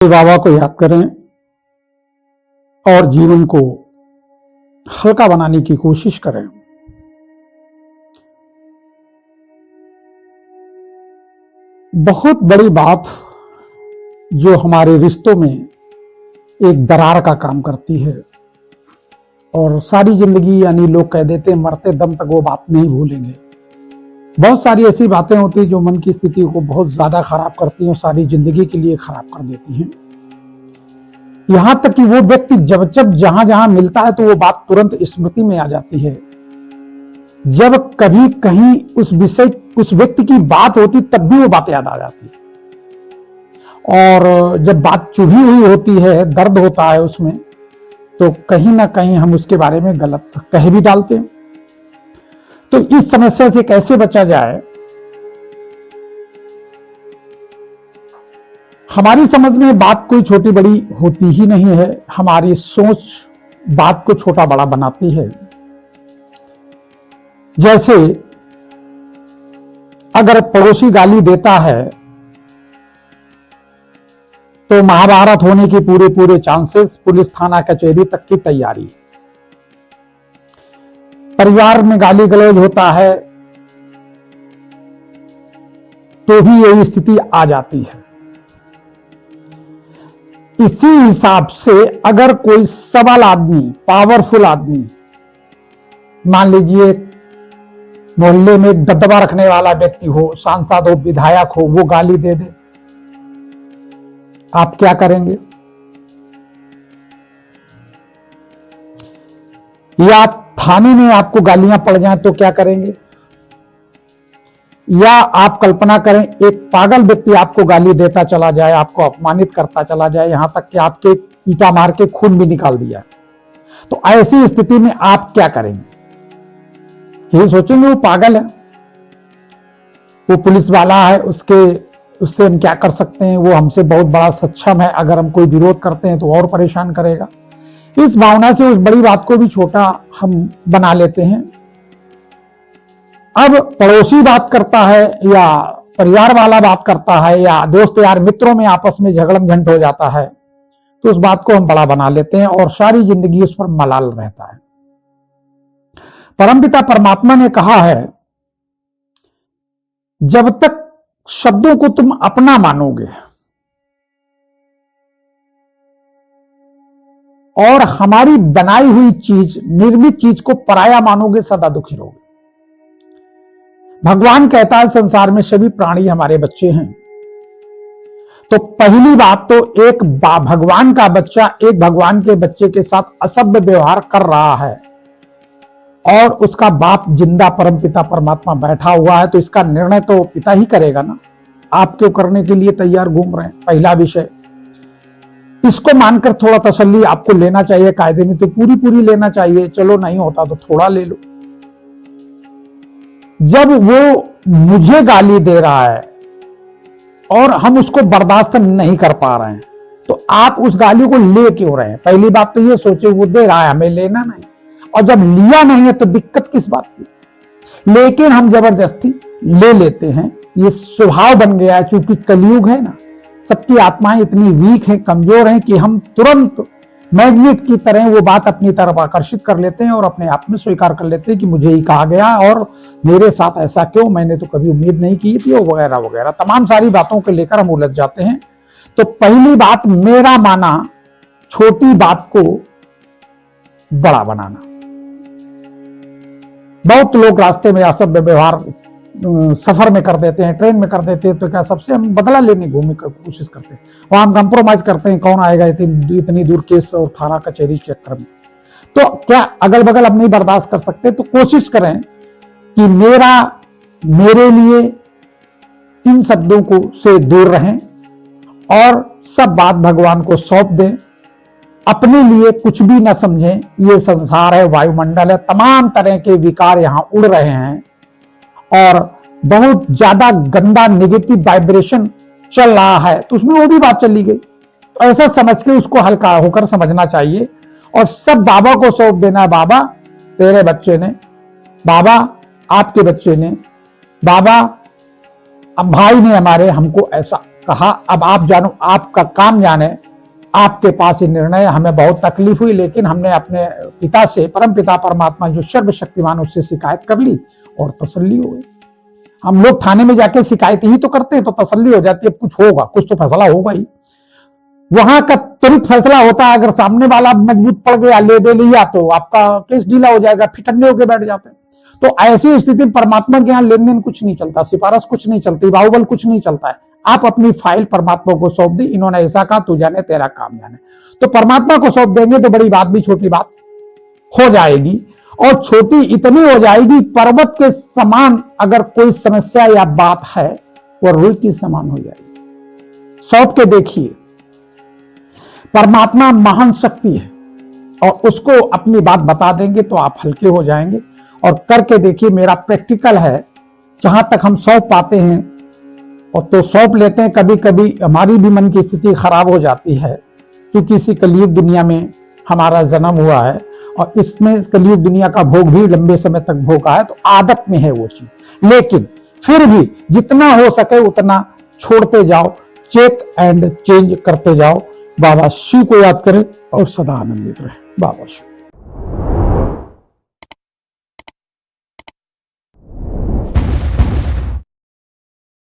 बाबा को याद करें और जीवन को हल्का बनाने की कोशिश करें। बहुत बड़ी बात जो हमारे रिश्तों में एक दरार का काम करती है और सारी जिंदगी, यानी लोग कह देते हैं मरते दम तक वो बात नहीं भूलेंगे। बहुत सारी ऐसी बातें होती हैं जो मन की स्थिति को बहुत ज्यादा खराब करती हैं और सारी जिंदगी के लिए खराब कर देती हैं। यहां तक कि वो व्यक्ति जब जब जहां जहां मिलता है तो वो बात तुरंत स्मृति में आ जाती है। जब कभी कहीं उस व्यक्ति की बात होती तब भी वो बात याद आ जाती है। और जब बात चुभी हुई होती है, दर्द होता है उसमें, तो कहीं ना कहीं हम उसके बारे में गलत कह भी डालते हैं। तो इस समस्या से कैसे बचा जाए? हमारी समझ में बात कोई छोटी बड़ी होती ही नहीं है। हमारी सोच बात को छोटा बड़ा बनाती है। जैसे अगर पड़ोसी गाली देता है तो महाभारत होने की पूरे चांसेस, पुलिस थाना कचहरी तक की तैयारी। परिवार में गाली गलौज होता है तो भी यही स्थिति आ जाती है। इसी हिसाब से अगर कोई सबल आदमी, पावरफुल आदमी, मान लीजिए मोहल्ले में दबदबा रखने वाला व्यक्ति हो, सांसद हो, विधायक हो, वो गाली दे दे, आप क्या करेंगे? या थाने में आपको गालियां पड़ जाएं तो क्या करेंगे? या आप कल्पना करें एक पागल व्यक्ति आपको गाली देता चला जाए, आपको अपमानित करता चला जाए, यहां तक कि आपके ईंटा मार के खून भी निकाल दिया, तो ऐसी स्थिति में आप क्या करेंगे? ये सोचेंगे वो पागल है, वो पुलिस वाला है, उससे हम क्या कर सकते हैं, वो हमसे बहुत बड़ा सक्षम है, अगर हम कोई विरोध करते हैं तो और परेशान करेगा। इस भावना से उस बड़ी बात को भी छोटा हम बना लेते हैं। अब पड़ोसी बात करता है या परिवार वाला बात करता है या दोस्त यार मित्रों में आपस में झगड़म झंट हो जाता है तो उस बात को हम बड़ा बना लेते हैं और सारी जिंदगी उस पर मलाल रहता है। परमपिता परमात्मा ने कहा है, जब तक शब्दों को तुम अपना मानोगे और हमारी बनाई हुई चीज, निर्मित चीज को पराया मानोगे, सदा दुखी रहोगे। भगवान कहता है संसार में सभी प्राणी हमारे बच्चे हैं। तो पहली बात तो एक भगवान का बच्चा एक भगवान के बच्चे के साथ असभ्य व्यवहार कर रहा है और उसका बाप जिंदा परमपिता परमात्मा बैठा हुआ है, तो इसका निर्णय तो पिता ही करेगा ना। आप क्यों करने के लिए तैयार घूम रहे हैं? पहला विषय, इसको मानकर थोड़ा तसल्ली आपको लेना चाहिए। कायदे में तो पूरी लेना चाहिए, चलो नहीं होता तो थोड़ा ले लो। जब वो मुझे गाली दे रहा है और हम उसको बर्दाश्त नहीं कर पा रहे हैं तो आप उस गाली को ले क्यों रहे हैं? पहली बात तो ये सोचे, वो दे रहा है, हमें लेना नहीं, और जब लिया नहीं है तो दिक्कत किस बात की? लेकिन हम जबरदस्ती ले लेते हैं। ये स्वभाव बन गया है, चूंकि कलयुग है ना, सबकी आत्माएं इतनी वीक हैं, कमजोर हैं कि हम तुरंत मैग्नेट की तरह वो बात अपनी तरफ आकर्षित कर लेते हैं और अपने आप में स्वीकार कर लेते हैं कि मुझे ही कहा गया और मेरे साथ ऐसा क्यों, मैंने तो कभी उम्मीद नहीं की थी, वगैरह वगैरह तमाम सारी बातों को लेकर हम उलझ जाते हैं। तो पहली बात, मेरा माना, छोटी बात को बड़ा बनाना। बहुत लोग रास्ते में असभ्य व्यवहार सफर में कर देते हैं, ट्रेन में कर देते हैं, तो क्या सबसे हम बदला लेने की कोशिश करते हैं, वहां हम कंप्रोमाइज करते हैं, कौन आएगा इतनी दूर केस और थाना कचहरी के चक्कर में। तो क्या अगल बगल अब नहीं बर्दाश्त कर सकते? तो कोशिश करें कि मेरे लिए इन शब्दों को से दूर रहें और सब बात भगवान को सौंप दें। अपने लिए कुछ भी न समझें। ये संसार है, वायुमंडल है, तमाम तरह के विकार यहां उड़ रहे हैं और बहुत ज्यादा गंदा नेगेटिव वाइब्रेशन चल रहा है, तो उसमें वो भी बात चली गई। तो ऐसा समझ के उसको हल्का होकर समझना चाहिए और सब बाबा को सौंप देना। बाबा, तेरे बच्चे ने, बाबा आपके बच्चे ने, बाबा अब भाई ने हमारे हमको ऐसा कहा अब आप जानो, आपका काम जाने, आपके पास ये निर्णय, हमें बहुत तकलीफ हुई लेकिन हमने अपने पिता से, परम पिता परमात्मा जो सर्वशक्तिमान, उससे शिकायत कर ली और तसल्ली हो गई। हम लोग थाने में जाके शिकायत ही तो करते हैं तो तसल्ली हो जाती है, कुछ होगा, कुछ तो फैसला होगा ही। वहां का त्वरित फैसला होता है, अगर सामने वाला मजबूत पड़ गया, ले लिया, तो आपका केस ढीला हो जाएगा, फिर ठंडे होकर बैठ जाते हैं। तो ऐसी स्थिति परमात्मा के यहाँ लेन देन कुछ नहीं चलता, सिफारिश कुछ नहीं चलती, बाहुबल कुछ नहीं चलता है। आप अपनी फाइल परमात्मा को सौंप दी, इन्होंने ऐसा कहा, तू जाने तेरा काम जाने, तो परमात्मा को सौंप देंगे तो बड़ी बात भी छोटी बात हो जाएगी, और छोटी इतनी हो जाएगी, पर्वत के समान अगर कोई समस्या या बात है वो रुई की समान हो जाएगी। सौंप के देखिए, परमात्मा महान शक्ति है और उसको अपनी बात बता देंगे तो आप हल्के हो जाएंगे। और करके देखिए, मेरा प्रैक्टिकल है, जहां तक हम सौंप पाते हैं और तो सौंप लेते हैं। कभी कभी हमारी भी मन की स्थिति खराब हो जाती है, क्योंकि इसी कलयुग दुनिया में हमारा जन्म हुआ है और इसमें कलयुग दुनिया का भोग भी लंबे समय तक भोगा है, तो आदत में है वो चीज। लेकिन फिर भी जितना हो सके उतना छोड़ते जाओ, चेक एंड चेंज करते जाओ। बाबा शिव को याद करें और सदा आनंदित रहे। बाबा शिव।